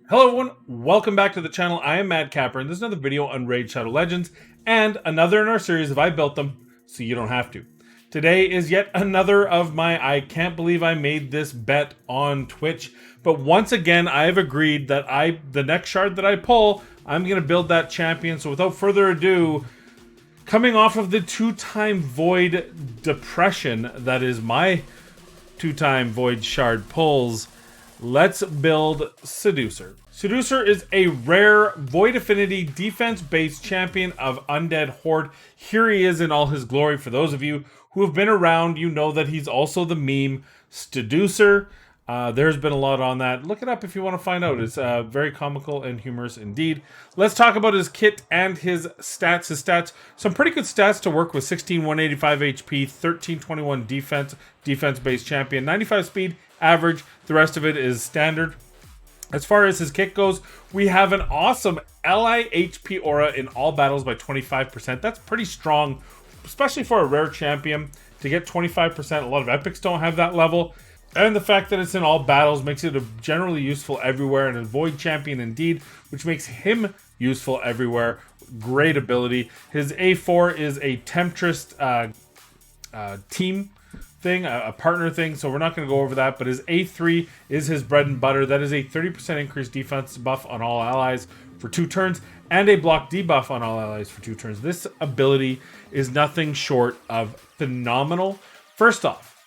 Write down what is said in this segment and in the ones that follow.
Hello everyone, welcome back to the channel. I am Mad Capper, and this is another video on Raid Shadow Legends, and another in our series of I Built Them, so you don't have to. Today is yet another of my I can't believe I made this bet on Twitch, but once again I have agreed that the next shard that I pull, I'm going to build that champion. So without further ado, coming off of the two-time Void depression that is my two-time Void shard pulls, let's build Seducer. Seducer is a rare Void Affinity defense-based champion of Undead Horde. Here he is in all his glory. For those of you who have been around, you know that he's also the meme Seducer. There's been a lot on that. Look it up if you want to find out. It's very comical and humorous indeed. Let's talk about his kit and his stats. His stats, some pretty good stats to work with. 16, 185 HP, 1321 defense, defense-based champion, 95 speed, average. The rest of it is standard. As far as his kit goes, we have an awesome LI HP aura in all battles by 25%. That's pretty strong, especially for a rare champion to get 25%. A lot of epics don't have that level. And the fact that it's in all battles makes it generally useful everywhere, and a Void champion indeed, which makes him useful everywhere. Great ability. His A4 is a Temptress team thing, a partner thing, so we're not going to go over that, but his A3 is his bread and butter. That is a 30% increased defense buff on all allies for 2 turns, and a block debuff on all allies for 2 turns. This ability is nothing short of phenomenal. First off,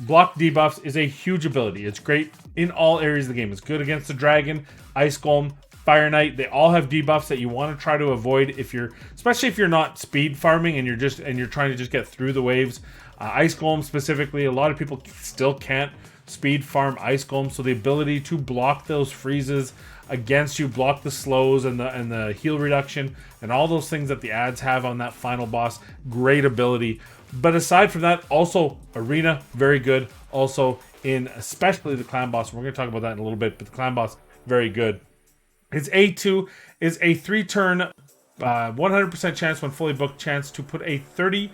block debuffs is a huge ability. It's great in all areas of the game. It's good against the Dragon, Ice Golem, Fire Knight. They all have debuffs that you want to try to avoid if you're, especially if you're not speed farming and you're trying to just get through the waves. Ice Golem specifically, a lot of people still can't speed farm Ice Golem, so the ability to block those freezes against you, block the slows and the heal reduction and all those things that the ads have on that final boss, great ability. But aside from that, also Arena, very good. Also in especially the clan boss, we're going to talk about that in a little bit, but the clan boss, very good. His A2 is a 3-turn, 100% chance when fully booked chance to put a 25%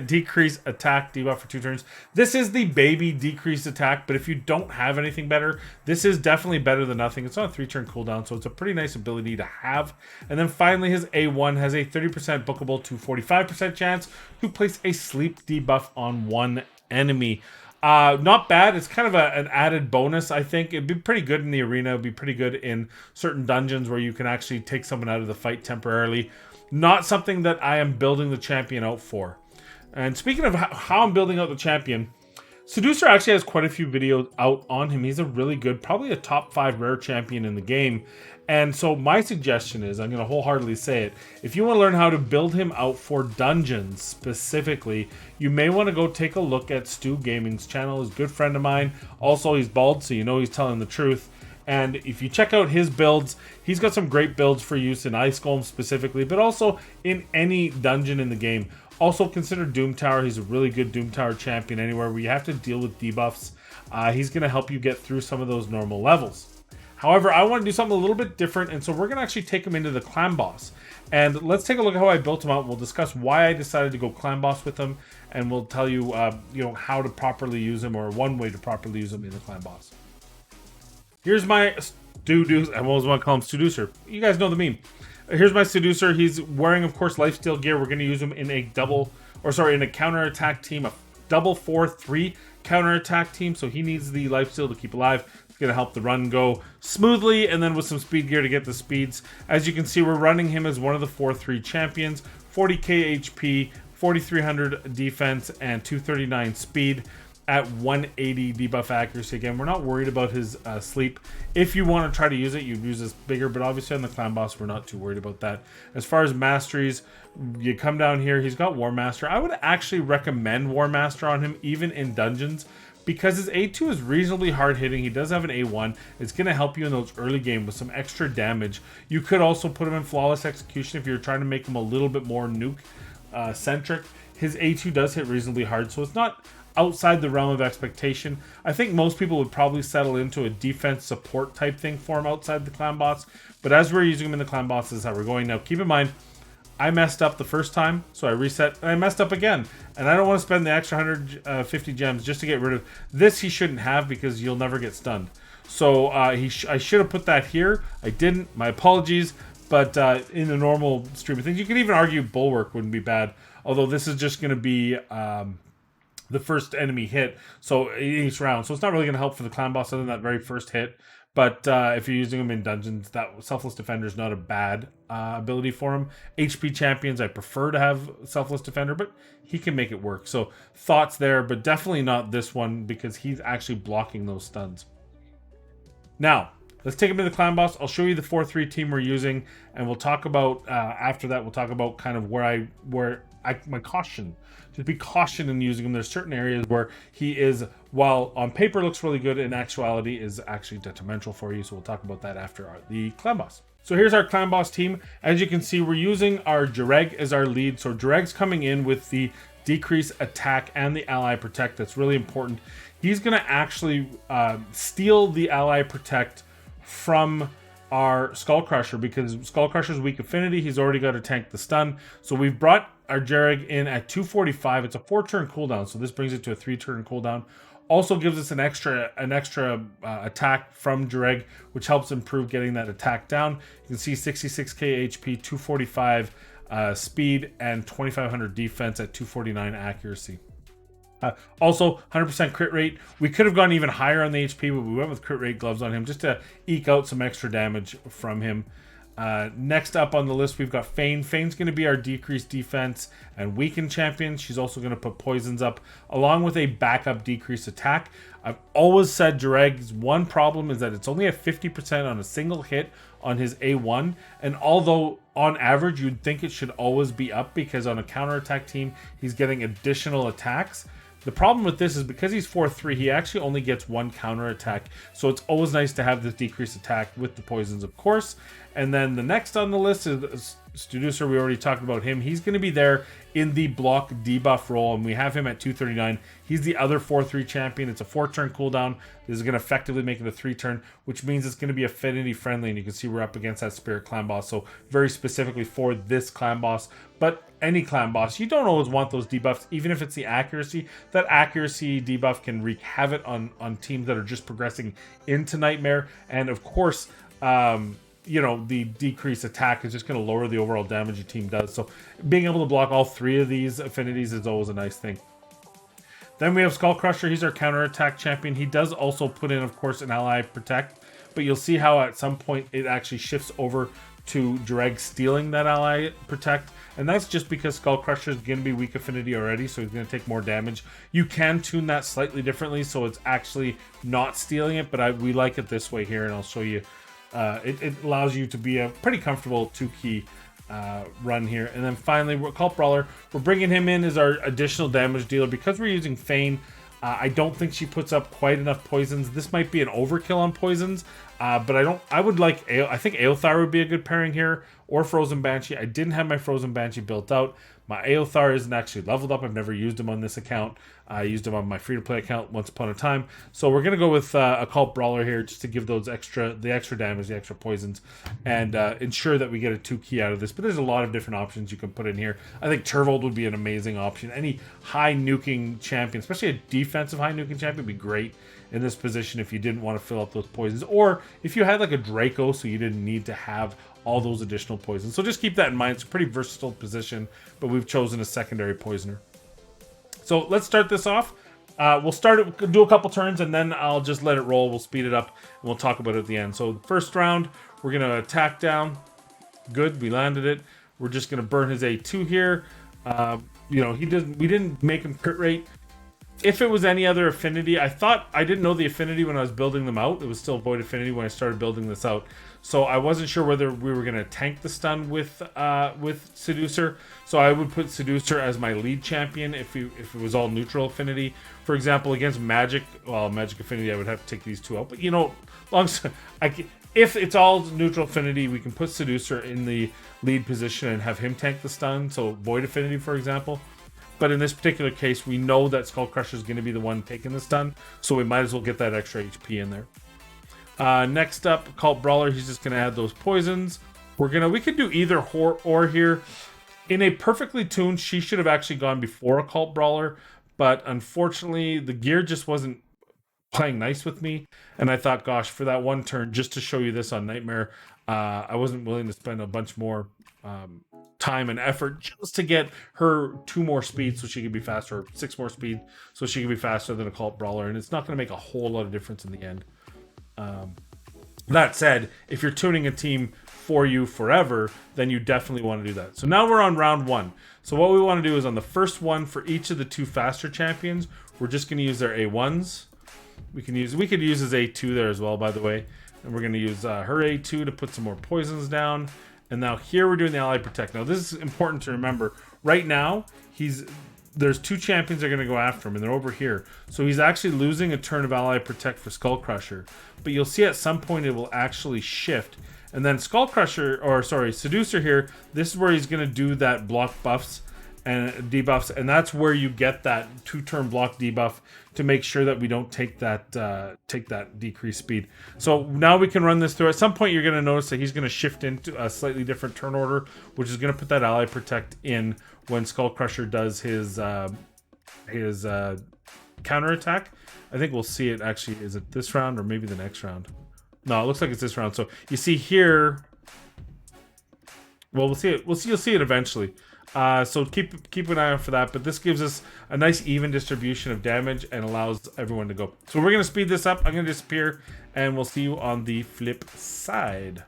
decrease attack debuff for 2 turns. This is the baby decreased attack, but if you don't have anything better, this is definitely better than nothing. It's on a 3-turn cooldown, so it's a pretty nice ability to have. And then finally, his A1 has a 30% bookable to 45% chance to place a sleep debuff on 1 enemy. Not bad. It's kind of an added bonus, I think. It'd be pretty good in the arena. It'd be pretty good in certain dungeons where you can actually take someone out of the fight temporarily. Not something that I am building the champion out for. And speaking of how I'm building out the champion, Seducer actually has quite a few videos out on him. He's a really good, probably a top 5 rare champion in the game. And so my suggestion is, I'm going to wholeheartedly say it, if you want to learn how to build him out for dungeons specifically, you may want to go take a look at Stu Gaming's channel. He's a good friend of mine. Also, he's bald, so you know he's telling the truth. And if you check out his builds, he's got some great builds for use in Ice Golem specifically, but also in any dungeon in the game. Also consider Doom Tower. He's a really good Doom Tower champion anywhere where you have to deal with debuffs. He's going to help you get through some of those normal levels. However, I want to do something a little bit different, and so we're going to actually take him into the clan boss. And let's take a look at how I built him out. We'll discuss why I decided to go clan boss with him, and we'll tell you, how to properly use him, or one way to properly use him in the clan boss. Here's my Seducer. I always want to call him Seducer. You guys know the meme. Here's my Seducer. He's wearing, of course, lifesteal gear. We're going to use him in a in a counter-attack team, a double 4-3 counter-attack team. So he needs the lifesteal to keep alive. It's going to help the run go smoothly, and then with some speed gear to get the speeds. As you can see, we're running him as one of the 4-3 champions. 40k HP, 4300 defense, and 239 speed at 180 debuff accuracy. Again, we're not worried about his sleep. If you want to try to use it, you'd use this bigger, but obviously on the clan boss, we're not too worried about that. As far as masteries, you come down here, he's got War Master. I would actually recommend War Master on him, even in dungeons, because his A2 is reasonably hard hitting. He does have an A1. It's going to help you in those early game with some extra damage. You could also put him in Flawless Execution if you're trying to make him a little bit more nuke centric. His A2 does hit reasonably hard, so it's not outside the realm of expectation. I think most people would probably settle into a defense support type thing for him outside the clan boss, but as we're using him in the clan boss, this is how we're going. Now keep in mind, I messed up the first time, so I reset, and I messed up again. And I don't want to spend the extra 150 gems just to get rid of this. He shouldn't have, because you'll never get stunned. So I should have put that here. I didn't. My apologies. But in the normal stream of things, you could even argue Bulwark wouldn't be bad. Although this is just going to be the first enemy hit, so each round. So it's not really going to help for the clan boss other than that very first hit. But if you're using them in dungeons, that Selfless Defender is not a bad ability for him. HP champions, I prefer to have Selfless Defender, but he can make it work. So thoughts there, but definitely not this one because he's actually blocking those stuns. Now, let's take him to the clan boss. I'll show you the 4-3 team we're using, and we'll talk about, after that, we'll talk about kind of my caution. Just be caution in using him. There's certain areas where he is, while on paper looks really good, in actuality is actually detrimental for you. So we'll talk about that after the clan boss. So here's our clan boss team. As you can see, we're using our Jareg as our lead. So Jareg's coming in with the decrease attack and the ally protect. That's really important. He's going to actually steal the ally protect from our Skull Crusher because Skull Crusher's weak affinity. He's already got to tank the stun. So we've brought our Jareg in at 245. It's a 4-turn cooldown, so this brings it to a 3-turn cooldown. Also gives us an extra attack from Jareg, which helps improve getting that attack down. You can see 66k HP, 245 speed, and 2500 defense at 249 accuracy. Also, 100% crit rate. We could have gone even higher on the HP, but we went with crit rate gloves on him just to eke out some extra damage from him. Next up on the list, we've got Fane. Fane's going to be our decreased defense and weakened champion. She's also going to put poisons up, along with a backup decreased attack. I've always said Jareg's one problem is that it's only at 50% on a single hit on his A1. And although on average you'd think it should always be up because on a counterattack team, he's getting additional attacks. The problem with this is because he's 4-3, he actually only gets one counterattack. So it's always nice to have this decreased attack with the poisons, of course. And then the next on the list is Seducer. We already talked about him. He's going to be there in the block debuff role, and we have him at 239. He's the other 4-3 champion. It's a 4-turn cooldown. This is going to effectively make it a 3-turn, which means it's going to be affinity friendly, and you can see we're up against that Spirit clan boss, so very specifically for this clan boss. But any clan boss, you don't always want those debuffs, even if it's the accuracy. That accuracy debuff can wreak havoc on teams that are just progressing into Nightmare, and of course, you know, the decreased attack is just going to lower the overall damage your team does. So being able to block all three of these affinities is always a nice thing. Then we have Skull Crusher. He's our counterattack champion. He does also put in, of course, an ally protect, but you'll see how at some point it actually shifts over to Jareg stealing that ally protect, and that's just because Skull Crusher is going to be weak affinity already, so he's going to take more damage. You can tune that slightly differently, so it's actually not stealing it, but we like it this way here, and I'll show you. It allows you to be a pretty comfortable 2-key run here. And then finally, Cult Brawler. We're bringing him in as our additional damage dealer because we're using Fane. I don't think she puts up quite enough poisons. This might be an overkill on poisons, but I would like, I think Aothar would be a good pairing here, or Frozen Banshee. I didn't have my Frozen Banshee built out. My Aothar isn't actually leveled up. I've never used him on this account. I used him on my free-to-play account once upon a time. So we're going to go with a Cult Brawler here just to give the extra damage, the extra poisons, and ensure that we get a 2-key out of this. But there's a lot of different options you can put in here. I think Turvold would be an amazing option. Any high nuking champion, especially a defensive high nuking champion, would be great in this position if you didn't want to fill up those poisons. Or if you had like a Draco, so you didn't need to have all those additional poisons. So just keep that in mind. It's a pretty versatile position, but we've chosen a secondary poisoner. So let's start this off. We'll do a couple turns, and then I'll just let it roll. We'll speed it up, and we'll talk about it at the end. So the first round, we're going to attack down. Good, we landed it. We're just going to burn his A2 here. You know, we didn't make him crit rate. If it was any other affinity, I didn't know the affinity when I was building them out. It was still void affinity when I started building this out. So I wasn't sure whether we were going to tank the stun with Seducer. So I would put Seducer as my lead champion if it was all neutral affinity. For example, against Magic affinity, I would have to take these two out. But you know, if it's all neutral affinity, we can put Seducer in the lead position and have him tank the stun. So void affinity, for example. But in this particular case, we know that Skull Crusher is going to be the one taking the stun, so we might as well get that extra HP in there. Next up, Cult Brawler. He's just going to add those poisons. We could do either or here. In a perfectly tuned, she should have actually gone before a Cult Brawler, but unfortunately, the gear just wasn't playing nice with me. And I thought, gosh, for that one turn, just to show you this on Nightmare, I wasn't willing to spend a bunch more time and effort just to get her 2 more speed so she could be faster, or 6 more speed so she could be faster than a Cult Brawler. And it's not going to make a whole lot of difference in the end. That said, if you're tuning a team for you forever, then you definitely want to do that. So now we're on round 1. So what we want to do is on the first one for each of the 2 faster champions, we're just going to use their A1s. We could use his A2 there as well, by the way. And we're going to use her A2 to put some more poisons down. And now here we're doing the Ally Protect. Now this is important to remember. Right now, there's 2 champions that are going to go after him, and they're over here. So he's actually losing a turn of Ally Protect for Skull Crusher. But you'll see at some point it will actually shift. And then Seducer here, this is where he's going to do that block buffs and debuffs, and that's where you get that 2-turn block debuff to make sure that we don't take that decreased speed. So now we can run this through. At some point you're going to notice that he's going to shift into a slightly different turn order, which is going to put that Ally Protect in when Skull Crusher does his counter attack. I think we'll see it actually. Is it this round or maybe the next round? No, it looks like it's this round. So you see here. Well, we'll see it. You'll see it eventually. So keep an eye out for that. But this gives us a nice even distribution of damage and allows everyone to go. So we're gonna speed this up. I'm gonna disappear, and we'll see you on the flip side.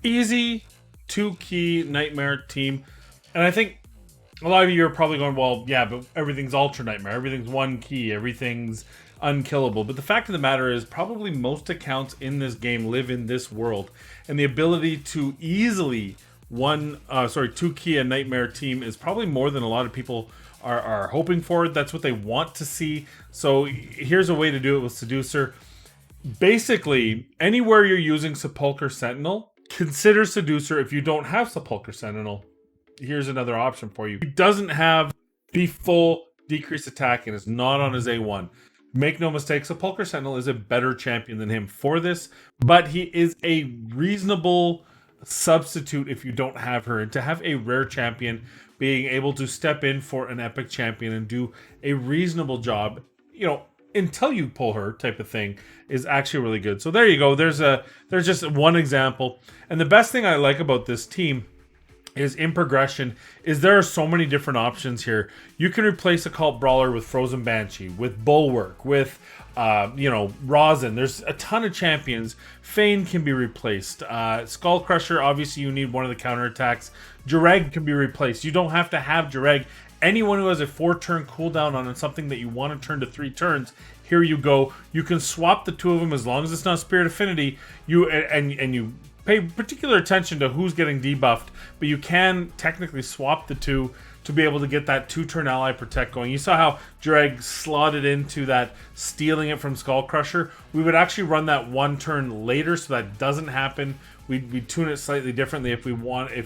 Easy 2-key Nightmare team. And I think a lot of you are probably going, well, yeah, but everything's Ultra Nightmare. Everything's 1 key. Everything's unkillable. But the fact of the matter is probably most accounts in this game live in this world. And the ability to easily 2-key a Nightmare team is probably more than a lot of people are hoping for. That's what they want to see. So here's a way to do it with Seducer. Basically, anywhere you're using Sepulchre Sentinel, consider Seducer. If you don't have Sepulchre Sentinel, here's another option for you. He doesn't have the full decreased attack and is not on his A1. Make no mistake, Sepulchre Sentinel is a better champion than him for this, but he is a reasonable substitute if you don't have her. And to have a rare champion being able to step in for an epic champion and do a reasonable job, you know, until you pull her type of thing, is actually really good. So there you go. There's just one example. And the best thing I like about this team is in progression is there are so many different options here. You can replace a cult brawler with Frozen Banshee, with Bulwark, with Rosin. There's a ton of champions. Fane can be replaced. Skull Crusher, obviously you need one of the counterattacks. Jareg can be replaced. You don't have to have Jareg. Anyone who has a 4-turn cooldown on something that you want to turn to 3 turns, here you go. You can swap the 2 of them as long as it's not Spirit Affinity. You pay particular attention to who's getting debuffed, but you can technically swap the 2 to be able to get that 2-turn ally protect going. You saw how Dreg slotted into that, stealing it from Skull Crusher. We would actually run that 1 turn later so that doesn't happen. We'd tune it slightly differently if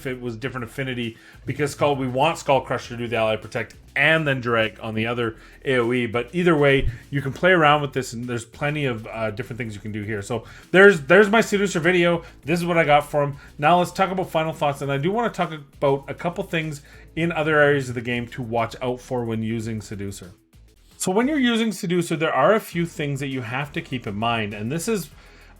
it was different affinity, because we want Skull Crusher to do the ally protect and then Dreg on the other AoE. But either way, you can play around with this, and there's plenty of different things you can do here. So there's my Seducer video. This is what I got for him. Now let's talk about final thoughts, and I do want to talk about a couple things in other areas of the game to watch out for when using Seducer. So when you're using Seducer, there are a few things that you have to keep in mind, and this is,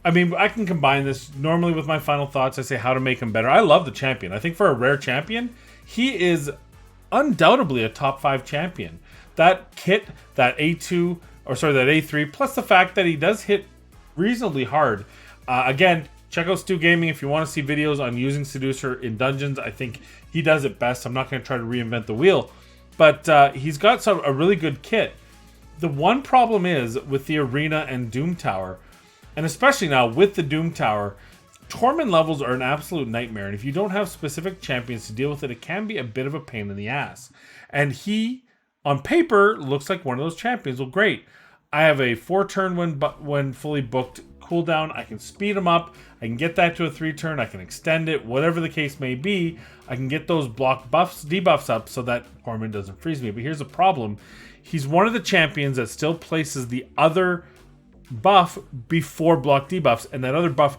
I mean, I can combine this normally with my final thoughts. I say how to make him better. I love the champion. I think for a rare champion, he is undoubtedly a top 5 champion. That kit, that A3, plus the fact that he does hit reasonably hard. Again, check out Stu Gaming if you want to see videos on using Seducer in dungeons. I think he does it best. I'm not going to try to reinvent the wheel, but he's got a really good kit. The one problem is with the Arena and Doom Tower, and especially now with the Doom Tower, Torment levels are an absolute nightmare. And if you don't have specific champions to deal with it, it can be a bit of a pain in the ass. And he, on paper, looks like one of those champions. Well, great. I have a 4-turn when fully booked cooldown. I can speed him up. I can get that to a 3-turn. I can extend it. Whatever the case may be, I can get those block debuffs up so that Torment doesn't freeze me. But here's the problem. He's one of the champions that still places the other buff before block debuffs, and that other buff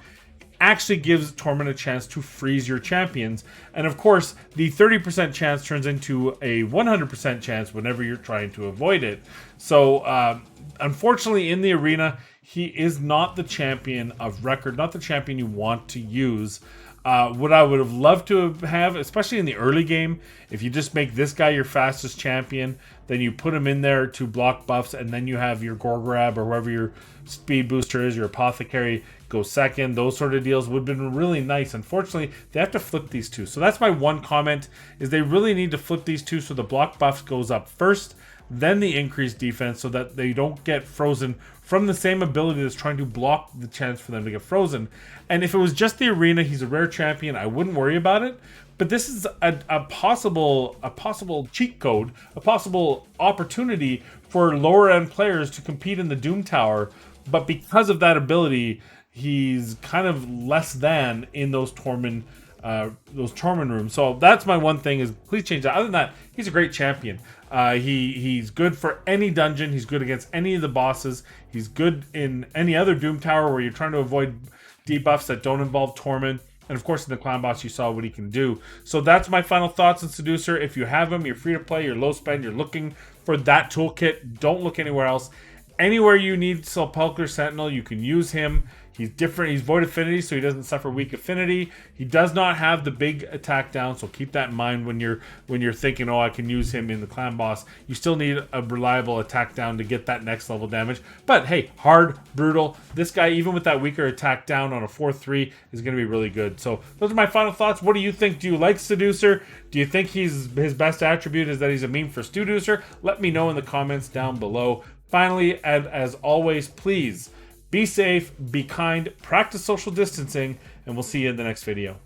actually gives Torment a chance to freeze your champions. And of course, the 30% chance turns into a 100% chance whenever you're trying to avoid it. So unfortunately, in the arena, he is not the champion of record, not the champion you want to use. What I would have loved to have, especially in the early game, if you just make this guy your fastest champion, then you put him in there to block buffs, and then you have your Gorgrab or whoever your speed booster is, your apothecary, go second. Those sort of deals would have been really nice. Unfortunately, they have to flip these two. So that's my one comment, is they really need to flip these two so the block buff goes up first, then the increased defense, so that they don't get frozen from the same ability that's trying to block the chance for them to get frozen. And if it was just the arena, he's a rare champion, I wouldn't worry about it. But this is a possible cheat code, a possible opportunity for lower end players to compete in the Doom Tower. But because of that ability, he's kind of less than in those Torment rooms. So that's my one thing, is please change that. Other than that, he's a great champion. He's good for any dungeon. He's good against any of the bosses. He's good in any other Doom Tower where you're trying to avoid debuffs that don't involve Torment. And of course, in the clan boss, you saw what he can do. So that's my final thoughts on Seducer. If you have him, you're free to play, you're low spend, you're looking for that toolkit, don't look anywhere else. Anywhere you need Sepulchre Sentinel, you can use him. He's different. He's Void Affinity, so he doesn't suffer weak affinity. He does not have the big attack down, so keep that in mind when you're thinking, oh, I can use him in the clan boss. You still need a reliable attack down to get that next level damage. But hey, hard, brutal. This guy, even with that weaker attack down on a 4-3, is going to be really good. So those are my final thoughts. What do you think? Do you like Seducer? Do you think his best attribute is that he's a meme for Seducer? Let me know in the comments down below. Finally, and as always, please be safe, be kind, practice social distancing, and we'll see you in the next video.